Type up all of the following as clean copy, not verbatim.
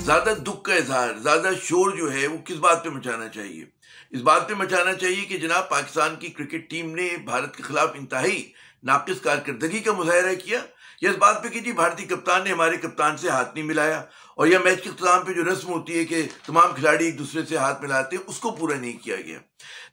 ज़्यादा दुख का इजहार, ज़्यादा शोर जो है वो किस बात पे मचाना चाहिए? इस बात पे मचाना चाहिए कि जनाब पाकिस्तान की क्रिकेट टीम ने भारत के खिलाफ इंतहाई नाक़िस कारकर्दगी का मुज़ाहरा किया, या इस बात पे कि जी भारतीय कप्तान ने हमारे कप्तान से हाथ नहीं मिलाया, और या मैच के इख्तिताम पे जो रस्म होती है कि तमाम खिलाड़ी एक दूसरे से हाथ मिलाते हैं, उसको पूरा नहीं किया गया।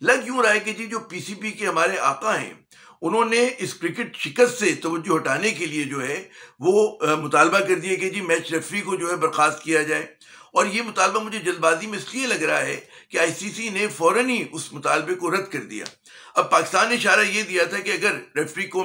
लग यूं रहा है कि जी जो पीसीबी के हमारे आका हैं, उन्होंने इस क्रिकेट शिकस्त से तवज्जो हटाने के लिए जो है वो मुतालबा कर दिया कि जी मैच रेफरी को जो है बर्खास्त किया जाए। और ये मुतालबा मुझे जल्दबाजी में इसलिए लग रहा है कि आईसीसी ने फौरन ही उस मुतालबे को रद्द कर दिया। अब पाकिस्तान ने इशारा ये दिया था कि अगर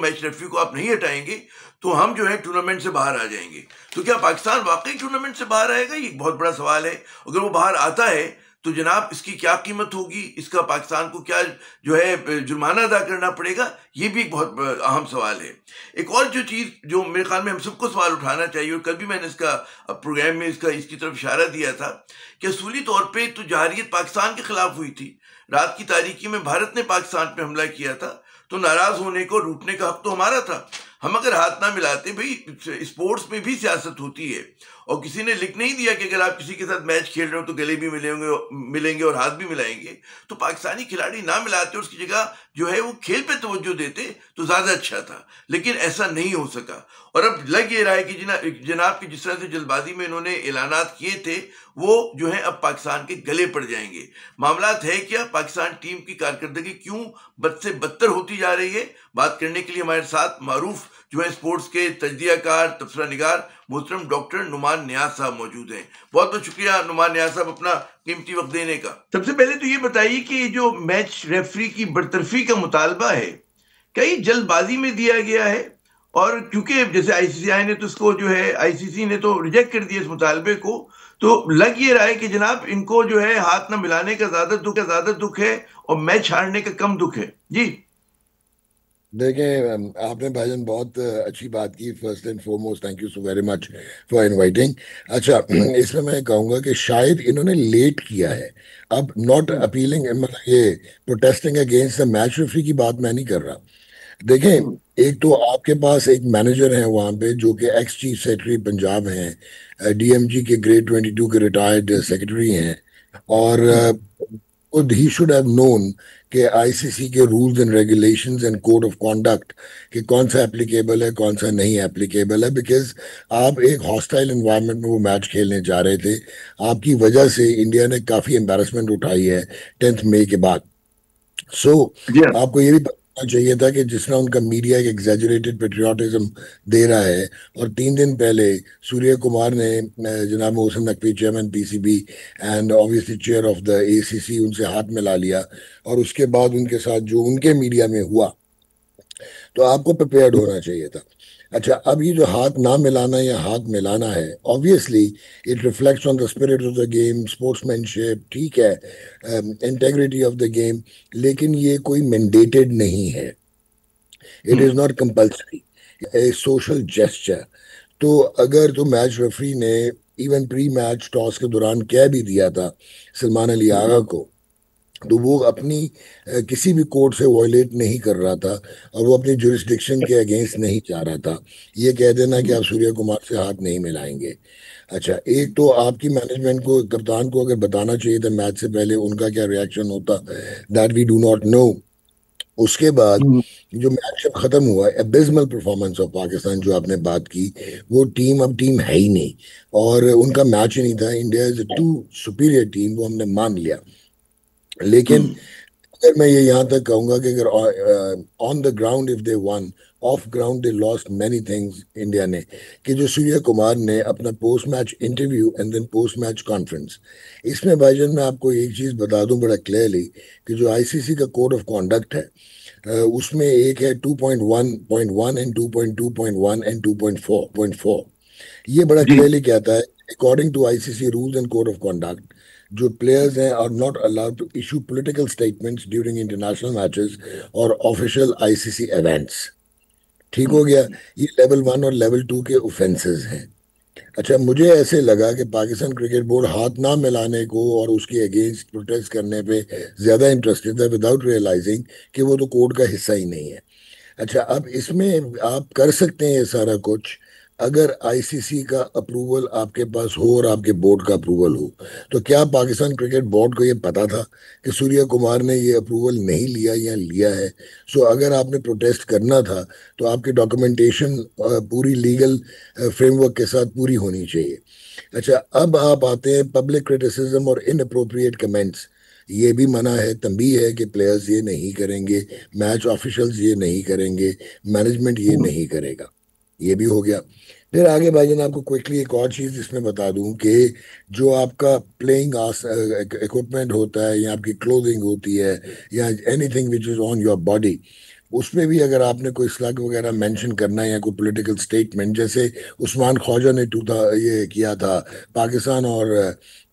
मैच रेफरी को आप नहीं हटाएंगे तो हम जो है टूर्नामेंट से बाहर आ जाएंगे। तो क्या पाकिस्तान वाकई टूर्नामेंट से बाहर आएगा? ये एक बहुत बड़ा सवाल है। अगर वो बाहर आता है तो जनाब इसकी क्या कीमत होगी, इसका पाकिस्तान को क्या जो है जुर्माना अदा करना पड़ेगा, ये भी एक बहुत अहम सवाल है। एक और जो चीज़ जो मेरे ख्याल में हम सबको सवाल उठाना चाहिए, और कल भी मैंने इसका प्रोग्राम में इसकी तरफ इशारा दिया था कि असूली तौर पे तो जहारियत पाकिस्तान के खिलाफ हुई थी। रात की तारीकी में भारत ने पाकिस्तान पे हमला किया था, तो नाराज होने को, रूठने का हक तो हमारा था। हम अगर हाथ ना मिलाते, भाई स्पोर्ट्स में भी सियासत होती है, और किसी ने लिख नहीं दिया कि अगर आप किसी के साथ मैच खेल रहे हो तो गले भी मिलेंगे और हाथ भी मिलाएंगे। तो पाकिस्तानी खिलाड़ी ना मिलाते और उसकी जगह जो है वो खेल पे तवज्जो देते तो ज़्यादा अच्छा था, लेकिन ऐसा नहीं हो सका। और अब लग ये रहा है कि जनाब की जिस तरह से जल्दबाजी में इन्होंने ऐलानात किए थे, वो जो है अब पाकिस्तान के गले पड़ जाएंगे। मामलात है क्या? पाकिस्तान टीम की कारकर्दगी क्यों बद से बदतर होती जा रही है? बात करने के लिए हमारे साथ मारूफ जो है स्पोर्ट्स के तजदियाकार, तबसरा निगार मोहतरम डॉक्टर नुमान नियाज साहब मौजूद हैं। बहुत बहुत शुक्रिया नुमान नियाज साहब अपना कीमती वक्त देने का। सबसे पहले तो ये बताइए कि जो मैच रेफरी की बरतरफी का मुतालबा है, क्या ये जल्दबाजी में दिया गया है? और क्योंकि जैसे आईसीसी ने तो उसको जो है आईसीसी ने तो रिजेक्ट कर दिया इस मुतालबे को, तो लग ये रहा है कि जनाब इनको जो है हाथ न मिलाने का ज्यादा दुख है और मैच हारने का कम दुख है। जी देखें, आपने भाईजान बहुत अच्छी बात की। First and foremost thank you so very much for inviting. अच्छा, इसमें मैं कहूँगा कि शायद इन्होंने लेट किया है। अब नॉट अपीलिंग, मतलब ये protesting against the match referee की बात मैं नहीं कर रहा। देखें, एक तो आपके पास एक मैनेजर है वहाँ पे जो कि एक्स चीफ सेक्रेटरी पंजाब हैं, डीएमजी के ग्रेड 22 के रिटायर्ड सेक्रेटरी हैं, और खुद ही शुड हैव नोन कि आईसीसी के rules and regulations and code of conduct कि कौन सा एप्लीकेबल है, कौन सा नहीं एप्लीकेबल है। बिकॉज आप एक हॉस्टाइल एनवायरनमेंट में वो मैच खेलने जा रहे थे। आपकी वजह से इंडिया ने काफ़ी एम्बेरसमेंट उठाई है 10th मई के बाद। सो आपको ये भी बताना चाहिए था कि जिस तरह उनका मीडिया एक एग्जेजरेटेड पेट्रियाटिज्म दे रहा है, और 3 दिन पहले सूर्य कुमार ने जनाब Mohsin Naqvi chairman PCB and obviously chair of the ACC उनसे हाथ मिला लिया, और उसके बाद उनके साथ जो उनके मीडिया में हुआ, तो आपको प्रिपेयर्ड होना चाहिए था। अच्छा, अब ये जो हाथ ना मिलाना या हाथ मिलाना है, obviously it reflects on the spirit of the game, sportsmanship, ठीक है, इंटेग्रिटी ऑफ द गेम, लेकिन ये कोई मैंडेटेड नहीं है। It is not compulsory, A social gesture. तो अगर तो मैच रेफरी ने इवन प्री मैच टॉस के दौरान कह भी दिया था सलमान अली आगा को, तो वो अपनी किसी भी कोर्ट से वॉयलेट नहीं कर रहा था, और वो अपनी जुरिस्डिक्शन के अगेंस्ट नहीं जा रहा था। ये कह देना कि आप सूर्य कुमार से हाथ नहीं मिलाएंगे। अच्छा, एक तो आपकी मैनेजमेंट को, कप्तान को अगर बताना चाहिए था मैच से पहले उनका क्या रिएक्शन होता, that we do not know. उसके बाद जो मैच जब खत्म हुआ, एबिस्मल परफॉर्मेंस ऑफ पाकिस्तान जो आपने बात की, वो टीम अब टीम है ही नहीं, और उनका मैच ही नहीं था। India is too superior team, वो हमने मान लिया। लेकिन अगर मैं ये यहाँ तक कहूंगा कि अगर on the ground if they won, off ground they lost many things, India ने, कि जो सूर्य कुमार ने अपना post match interview and then post match conference, इसमें भाईजान मैं आपको एक चीज़ बता दूं बड़ा क्लियरली कि जो आईसीसी का कोड ऑफ कॉन्डक्ट है, उसमें एक है 2.1.1 एंड 2.2.1 एंड 2.4.4। ये बड़ा क्लियरली कहता है, according to ICC rules and code of conduct, जो प्लेयर्स हैं are not allowed to issue political statements during international matches और ऑफिशियल आईसीसी इवेंट्स। ठीक हो गया? ये लेवल 1 और लेवल 2 के ऑफेंसेस हैं। अच्छा, मुझे ऐसे लगा कि पाकिस्तान क्रिकेट बोर्ड हाथ ना मिलाने को और उसके अगेंस्ट प्रोटेस्ट करने पे ज्यादा इंटरेस्टेड है, विदाउट रियलाइजिंग कि वो तो कोड का हिस्सा ही नहीं है। अच्छा, अब इसमें आप कर सकते हैं ये सारा कुछ, अगर आईसीसी का अप्रूवल आपके पास हो और आपके बोर्ड का अप्रूवल हो, तो क्या पाकिस्तान क्रिकेट बोर्ड को ये पता था कि सूर्य कुमार ने ये अप्रूवल नहीं लिया या लिया है? सो अगर आपने प्रोटेस्ट करना था तो आपकी डॉक्यूमेंटेशन पूरी लीगल फ्रेमवर्क के साथ पूरी होनी चाहिए। अच्छा, अब आप आते हैं पब्लिक क्रिटिसिज्म और इनअप्रोप्रिएट कमेंट्स। ये भी मना है, तंबी है कि प्लेयर्स ये नहीं करेंगे, मैच ऑफिशियल्स ये नहीं करेंगे, मैनेजमेंट ये नहीं करेगा। ये भी हो गया। फिर आगे भाईजान आपको क्विकली एक और चीज इसमें बता दूं कि जो आपका प्लेइंग इक्विपमेंट होता है या आपकी क्लोथिंग होती है या anything which is on your body, उसमें भी अगर आपने कोई स्लग वगैरह मेंशन करना है या कोई पॉलिटिकल स्टेटमेंट, जैसे उस्मान ख्वाजा ने ये किया था पाकिस्तान और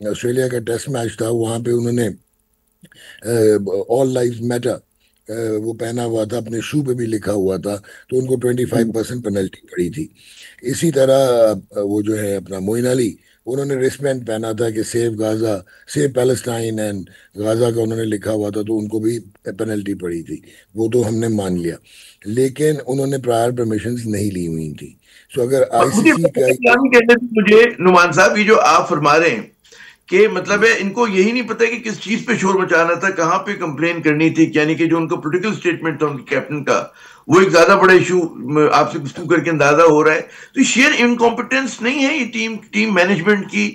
ऑस्ट्रेलिया का टेस्ट मैच था, वहां पे उन्होंने ऑल लाइव्स मैटर वो पहना हुआ था, अपने शू पे भी लिखा हुआ था, तो उनको 25% पेनल्टी पड़ी थी। इसी तरह वो जो है अपना मोइन अली, उन्होंने रिस्टबैंड पहना था कि save Gaza, save Palestine and Gaza का उन्होंने लिखा हुआ था, तो उनको भी पेनल्टी पड़ी थी। वो तो हमने मान लिया, लेकिन उन्होंने प्रायर परमिशंस नहीं ली हुई थी। सो अगर और मुझे आईसीसी का नहीं कहने थे मुझे नुमान साहब, ये जो आप फरमा रहे हैं कि मतलब है इनको यही नहीं पता कि किस चीज पे शोर मचाना था, कहां पे कंप्लेन करनी थी, यानी कि जो उनका पॉलिटिकल स्टेटमेंट था उनके कैप्टन का, वो एक ज्यादा बड़ा इशू आपसे गुफ्तगू करके अंदाजा हो रहा है। तो शेयर इनकॉम्पिटेंस नहीं है ये टीम टीम मैनेजमेंट की,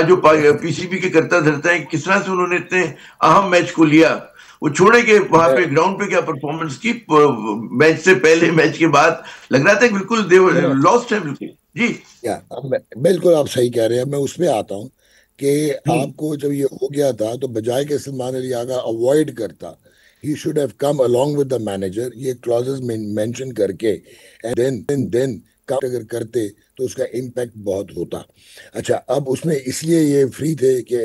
जो पीसीबी के करता धरता है, किस तरह से उन्होंने इतने अहम मैच को लिया, वो छोड़े के वहां मैं पे ग्राउंड पे क्या परफॉर्मेंस की, मैच से पहले मैच के बाद लग रहा था कि बिल्कुल दे मैं लॉस्ट है बिल्कुल। जी। या अब बिल्कुल आप सही कह रहे हैं। मैं उसमें आता हूँ कि हम्म। आपको जब ये हो गया था तो बजाय के सलमान अली आगा अवॉइड करता, he should have come along with the manager, ये क्लॉजेस मेंशन करके, एंड देन काउंट अगर करते तो उसका इम्पैक्ट बहुत होता। अच्छा, अब उसमें इसलिए ये फ्री थे कि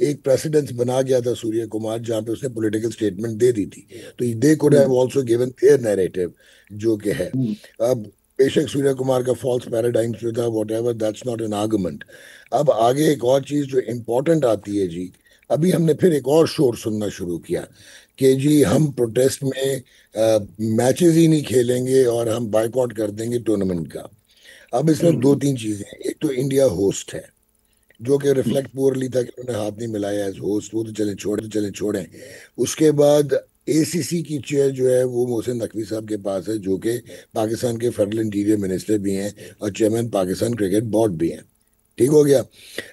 एक प्रेसिडेंस बना गया था सूर्य कुमार, जहाँ पे उसने पॉलिटिकल स्टेटमेंट दे दी थी, तो they could hmm. Have also given there narrative जो कि है। हम्म। अब बेशक सूर्य कुमार का फॉल्स पैराडाइम पे था, what ever, that's not an argument. अब आगे एक और चीज जो इम्पोर्टेंट आती है जी, अभी हमने फिर एक और शोर सुनना शुरू किया कि जी हम प्रोटेस्ट में मैचेस ही नहीं खेलेंगे और हम बायकॉट कर देंगे टूर्नामेंट का। अब इसमें दो हम्म। तीन चीजें हैं। एक तो इंडिया होस्ट है, जो कि रिफ्लेक्ट पुअरली था कि उन्होंने हाथ नहीं मिलाया एज होस्ट, वो तो चले छोड़ें। उसके बाद एसीसी की चेयर जो है वो मोहसिन नकवी साहब के पास है, जो कि पाकिस्तान के फेडरल इंटीरियर मिनिस्टर भी हैं और चेयरमैन पाकिस्तान क्रिकेट बोर्ड भी हैं। ठीक हो गया।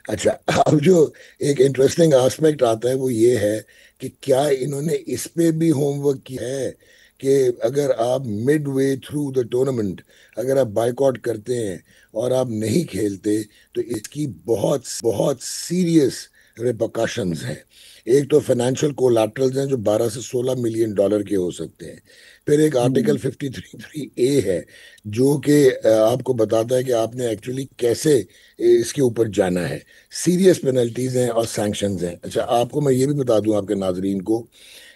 अच्छा, अब जो एक इंटरेस्टिंग एस्पेक्ट आता है वो ये है कि क्या इन्होंने इस पे भी होमवर्क किया है कि अगर आप mid way through the tournament अगर आप बायकॉट करते हैं और आप नहीं खेलते, तो इसकी बहुत बहुत सीरियस रिpercussions हैं। एक तो फाइनेंशियल कोलैटरल्स हैं जो 12 से 16 मिलियन डॉलर के हो सकते हैं। फिर एक आर्टिकल हम्म। 53(3)(a है, जो कि आपको बताता है कि आपने एक्चुअली कैसे इसके ऊपर जाना है। सीरियस पेनल्टीज हैं और सैंक्शंस हैं। अच्छा, आपको मैं ये भी बता दूं आपके नाजरीन को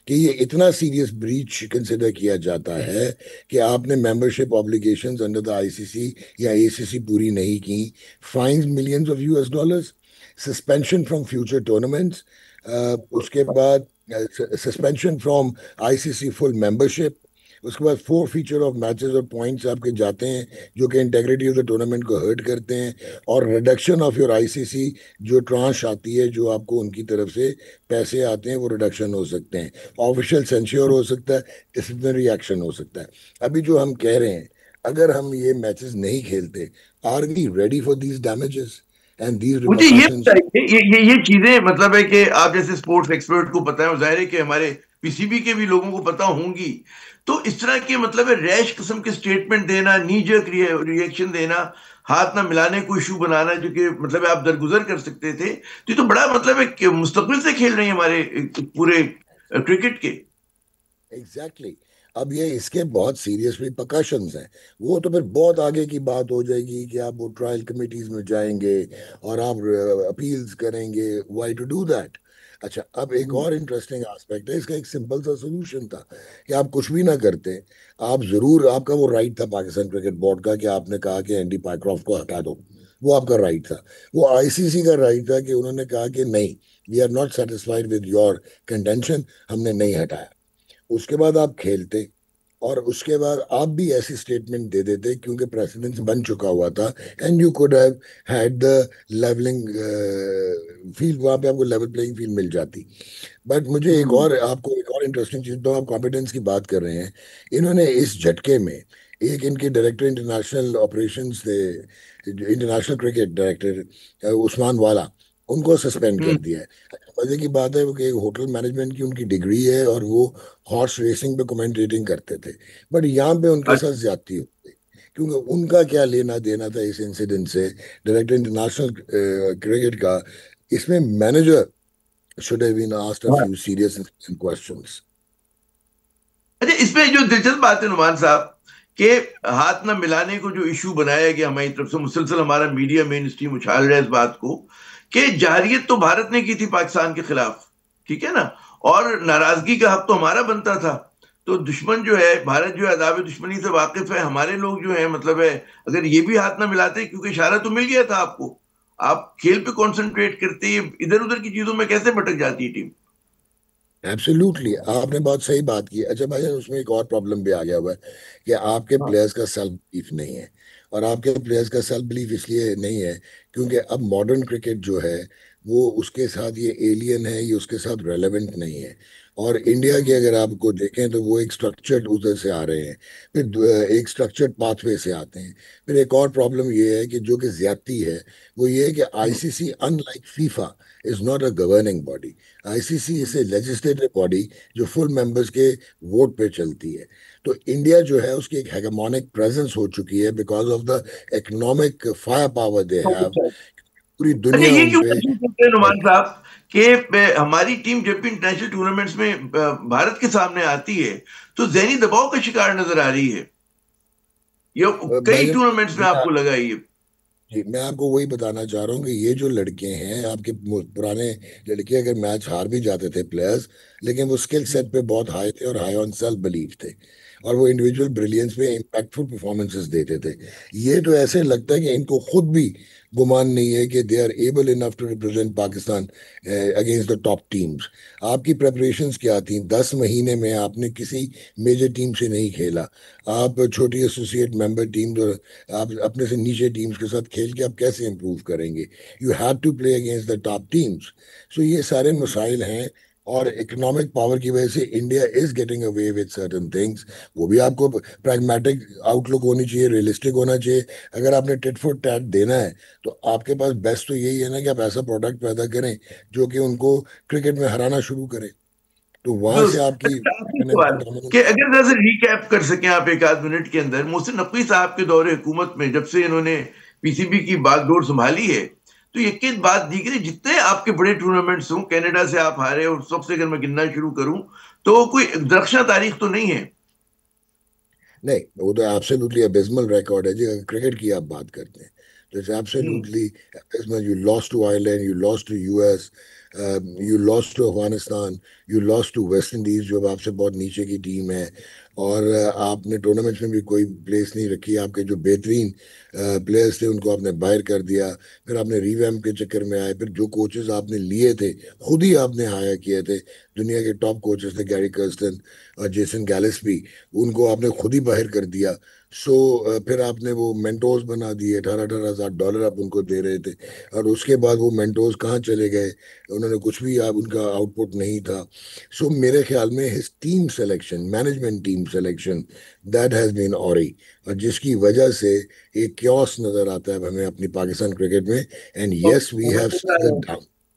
कि ये इतना सीरियस ब्रीच कंसिडर किया जाता है कि आपने membership obligations under the ICC या एसीसी पूरी नहीं की, fines millions of US dollars, suspension from future tournaments, उसके बाद suspension from ICC full membership, उसके बाद 4 फीचर ऑफ मैचेस और पॉइंट्स आपके जाते हैं जो कि इंटेग्रिटी ऑफ द टूर्नामेंट को हर्ट करते हैं, और रिडक्शन ऑफ योर आईसीसी जो ट्रांश आती है, जो आपको उनकी तरफ से पैसे आते हैं, वो रिडक्शन हो सकते हैं, ऑफिशियल सेंश्योर हो सकता है, डिसिप्लिनरी एक्शन हो सकता है। अभी जो हम कह रहे हैं, अगर हम ये मैचेस नहीं खेलते, are we ready for these damages and these मुझे ये रिपरकशंस? बताइए, ये चीजें मतलब है कि आप जैसे स्पोर्ट्स एक्सपर्ट को पता है, और जाहिर है कि हमारे पीसीबी के भी लोगों को पता होंगी, तो इस तरह के मतलब है रैश किस्म के स्टेटमेंट देना, नी जर्क रिएक्शन देना, हाथ ना मिलाने को इशू बनाना, जो कि मतलब है आप दरगुजर कर सकते थे, तो ये तो बड़ा मतलब है कि मुस्तकबिल से खेल रहे हैं हमारे पूरे क्रिकेट के। Exactly exactly. अब ये इसके बहुत सीरियस रिpercussions हैं। वो तो फिर बहुत आगे की बात हो जाएगी कि आप वो ट्रायल कमिटीज में जाएंगे और आप अपील्स करेंगे, व्हाई टू डू दैट। अच्छा, अब एक और इंटरेस्टिंग एस्पेक्ट है इसका। एक सिंपल सा सोल्यूशन था कि आप कुछ भी ना करते। आप जरूर, आपका वो राइट था पाकिस्तान क्रिकेट बोर्ड का कि आपने कहा कि एंडी पाइक्रॉफ्ट को हटा दो, वो आपका राइट था। वो आईसीसी का राइट था कि उन्होंने कहा कि नहीं, we are not satisfied with your contention, हमने नहीं हटाया। उसके बाद आप खेलते, और उसके बाद आप भी ऐसी स्टेटमेंट दे देते क्योंकि प्रेसिडेंस बन चुका हुआ था, and you could have had the levelling field, वहां पे आपको लेवल प्लेइंग फील्ड मिल जाती। बट मुझे आपको एक और इंटरेस्टिंग चीज, तो आप कॉम्पिटेंस की बात कर रहे हैं, इन्होंने इस झटके में एक इनके डायरेक्टर इंटरनेशनल ऑपरेशंस थे, इंटरनेशनल क्रिकेट डायरेक्टर उस्मान वाला, उनको सस्पेंड कर हम्म। दिया है। मजे की बात है वो कि होटल मैनेजमेंट की उनकी डिग्री है और वो हॉर्स रेसिंग पे कमेंटेटिंग करते थे, बट यहाँ पे उनके साथ ज्यादती हो गई, क्योंकि उनका क्या लेना देना था इस इंसिडेंट से, डायरेक्टर इंटरनेशनल क्रिकेट का। इसमें manager should have been asked a अच्छा, few serious questions. इसमें जो दिलचस्प बात है नुमान साहब, कि हाथ न मिलाने को जो इशू बनाया गया हमारी तरफ से, मुसलसल हमारा मीडिया मेन स्ट्रीम उछाल रहा है इस बात को कि जारहियत तो भारत ने की थी पाकिस्तान के खिलाफ, ठीक है ना, और नाराजगी का हक तो हमारा बनता था। तो दुश्मन जो है, भारत जो है अदाब दुश्मनी से वाकिफ है, हमारे लोग जो है मतलब है, अगर ये भी हाथ ना मिलाते, क्योंकि इशारा तो मिल गया था आपको, आप खेल पे कंसंट्रेट करते, इधर उधर की चीजों में कैसे भटक जाती है टीम। एब्सोल्युटली, आपने बहुत सही बात की। अच्छा भाईजान, उसमें एक और प्रॉब्लम भी आ गया हुआ है कि आपके हाँ। प्लेयर्स का सेल्फ बिलीफ नहीं है। और आपके प्लेयर्स का सेल्फ बिलीफ इसलिए नहीं है क्योंकि अब मॉडर्न क्रिकेट जो है वो उसके साथ ये एलियन है, ये उसके साथ रेलेवेंट नहीं है। और इंडिया की अगर आपको देखें तो वो एक स्ट्रक्चर्ड उधर से आ रहे हैं, फिर एक स्ट्रक्चर्ड पाथवे से आते हैं। फिर एक और प्रॉब्लम ये है कि जो कि ज्यादती है वो ये है कि hmm. ICC unlike FIFA is not a governing body. ICC is a legislative body जो फुल मेंबर्स के वोट पे चलती है। तो इंडिया जो है उसकी एक हेगेमोनिक प्रेजेंस हो चुकी है because of the economic fire power they have. पूरी अच्छा, दुनिया ये उन क्यों पे महसूस होते हैं नुमान साहब कि हमारी टीम जब भी इंटरनेशनल टूर्नामेंट्स में भारत के सामने आती है तो जहनी दबाव का शिकार नजर आ रही है, ये कई भाईजान, टूर्नामेंट्स में आपको लगा है ये। जी मैं आपको वही बताना चाह रहा हूँ कि ये जो लड़के हैं आपके पुराने लड़के, अगर मैच हार भी जाते थे प्लेयर्स, लेकिन वो स्किल सेट पे बहुत हाई थे और हाई ऑन सेल्फ बिलीफ थे, और वो इंडिविजुअल ब्रिलियंस पे इम्पैक्टफुल परफॉर्मेंसेस देते थे। ये तो ऐसे लगता है कि इनको खुद भी गुमान नहीं है कि they are able enough to represent Pakistan against the top teams. आपकी प्रेपरेशंस क्या थी? 10 महीने में आपने किसी मेजर टीम से नहीं खेला, आप छोटी एसोसिएट मेंबर टीम और आप अपने से नीचे टीम्स के साथ खेल के आप कैसे इंप्रूव करेंगे? You have to play against the top teams. So ये सारे मसाइल हैं, और इकोनॉमिक पावर की वजह से India is getting away with certain things. वो भी आपको प्रैग्मेटिक आउटलुक होनी चाहिए, रियलिस्टिक होना चाहिए। अगर आपने टिट फॉर टैट देना है तो आपके पास बेस्ट तो यही है ना कि आप ऐसा प्रोडक्ट पैदा करें जो कि उनको क्रिकेट में हराना शुरू करे। तो वहां से दुरुस्त। आपकी अच्छा, आखिरी सवाल, फाइनेंशियल कि डोमिनेंस। अगर जैसे रिकैप कर सकें आप एक आध मिनट के अंदर, मोहसिन नकवी साहब के दौरे हुकूमत में जब से इन्होंने पीसीबी की बागडोर संभाली है, तो यकीन बात दीगरी जितने आपके बड़े टूर्नामेंट्स हों, कनाडा से आप हारे, और सबसे अगर मैं गिनना शुरू करूं तो कोई दरख्शां तारीख तो नहीं है। नहीं, वो तो एब्सोल्युटली अबिस्मल रिकॉर्ड है जी, अगर क्रिकेट की आप बात करते हैं तो it's hmm. Absolutely abysmal. You lost to Ireland, you lost to US, you lost to Afghanistan, you lost to West Indies जो अब आपसे बहुत नीचे की टीम है। और आपने टूर्नामेंट्स में भी कोई प्लेस नहीं रखी, आपके जो बेहतरीन प्लेयर्स थे उनको आपने बाहर कर दिया। फिर आपने रीवैम्प के चक्कर में आए, फिर जो कोचेस आपने लिए थे खुद ही आपने हायर किए थे, दुनिया के टॉप कोचेस थे, गैरी कर्स्टन और जेसन गैलेस्पी, उनको आपने खुद ही बाहर कर दिया। सो फिर आपने वो मेंटोर्स बना दिए, 18,000 18,000 डॉलर आप उनको दे रहे थे, और उसके बाद वो मेंटोर्स कहाँ चले गए? उन्होंने कुछ भी, आप उनका आउटपुट नहीं था। सो मेरे ख्याल में his team selection, management team selection, that has been awry, और जिसकी वजह से एक क्योस नजर आता है हमें अपनी पाकिस्तान क्रिकेट में। And yes we have down.